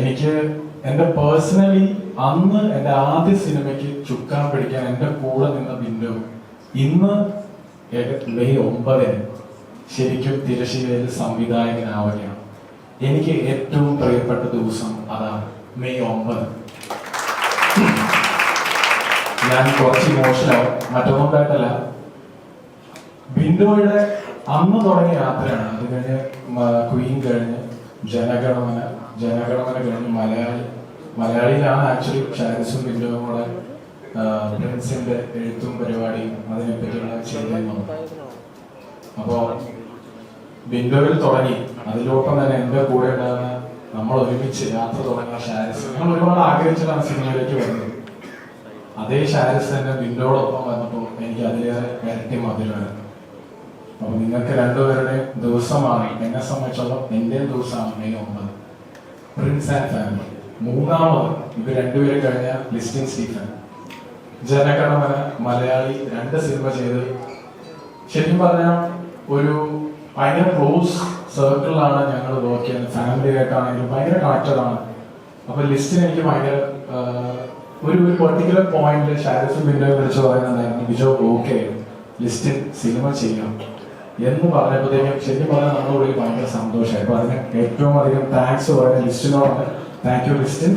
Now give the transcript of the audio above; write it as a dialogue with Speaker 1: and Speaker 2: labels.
Speaker 1: എനിക്ക് എൻ്റെ പേഴ്സണലി അന്ന് എൻ്റെ ആദ്യ സിനിമയ്ക്ക് ചുക്കാൻ പിടിക്കാൻ എൻ്റെ കൂടെ നിന്ന ബിന്ദു ഇന്ന് മെയ് 9 ശരിക്കും തിരശ്ശീലയിൽ സംവിധായകനാവുകയാണ്. എനിക്ക് ഏറ്റവും പ്രിയപ്പെട്ട ദിവസം അതാണ് മെയ് 9. ഞാൻ കുറച്ച് ഇമോഷനാവും, മറ്റൊന്നുണ്ടായിട്ടല്ല. ബിന്ദുയുടെ അന്ന് തുടങ്ങിയ യാത്രയാണ്. അത് കഴിഞ്ഞ് ക്വീൻ കഴിഞ്ഞ് ജനഗണമന കഴിഞ്ഞ് മലയാളിയിലാണ് ആക്ച്വലി ഷാരിസും ബിന്ദുവും കൂടെ പ്രിൻസിന്റെ എഴുത്തും പരിപാടിയും അതിനെപ്പറ്റിയുള്ള ചെയ്തിരുന്നു. അപ്പോ ബിന്ദുവിൽ തുടങ്ങി അതിലൊപ്പം തന്നെ എന്റെ കൂടെ ഉണ്ടാകുന്ന നമ്മൾ ഒരുമിച്ച് യാത്ര തുടങ്ങിയ ഷാരിസ്, ഞങ്ങൾ ഒരുപാട് ആഗ്രഹിച്ചിട്ടാണ് സിനിമയിലേക്ക് വരുന്നത്. അതേ ഷാരിസ് തന്നെ ബിന്ദുവോടൊപ്പം വന്നപ്പോൾ എനിക്ക് അതിലേറെ ഇരട്ടി മധുരമാണ്. അപ്പൊ നിങ്ങൾക്ക് രണ്ടുപേരുടെ ദിവസമാണ്, എന്നെ സംബന്ധിച്ചോളം എന്റെ ദിവസമാണ് മെയ് 9. Prince and family. മൂന്നാമത് ഇത് രണ്ടുപേരും കഴിഞ്ഞ ലിസ്റ്റിൻ സ്റ്റീഫൻ, ജനഗണമന, മലയാളി 2 സിനിമ ചെയ്ത് ശരിക്കും പറഞ്ഞാൽ ഒരു ഭയങ്കര ക്ലോസ് സർക്കിളിലാണ് ഞങ്ങൾ വർക്ക് ചെയ്യുന്നത്. ഫാമിലി ആയിട്ടാണെങ്കിലും ഭയങ്കര കണക്റ്റഡ് ആണ്. അപ്പൊ ലിസ്റ്റിന് എനിക്ക് ഭയങ്കര ഒരു പെർട്ടിക്കുലർ പോയിന്റ് ഷാരിസും ബിന്ദുവും വിളിച്ച് പറയുന്നുണ്ടായിരുന്നു, ബിജോ ഓക്കെ ലിസ്റ്റിൻ സിനിമ ചെയ്യാം എന്ന് പറഞ്ഞപ്പോഴത്തേക്കും ശരിക്കും പറഞ്ഞാൽ നമ്മുടെ ഉള്ളിൽ ഭയങ്കര സന്തോഷമായി. അപ്പൊ അതിന് ഏറ്റവും അധികം താങ്ക്സ് പറയുന്ന ലിസ്റ്റിനോട്. Thank you Listin.